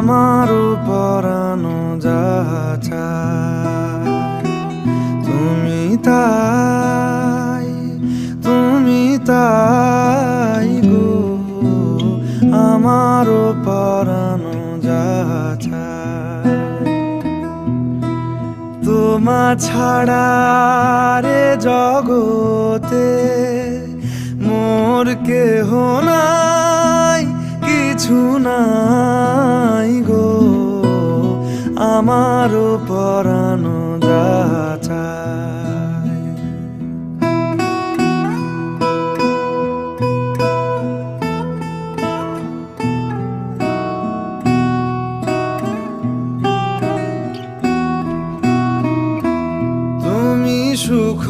আমারও পরানো যাহা চায় তুমি তাই গো, আমারও পরানো যাহা চায়। তোমা ছাড়া রে জগতে মোর কেহ নাই, কিছু নাই গো, আমারও পরানো যাহা চায়। তুমি সুখ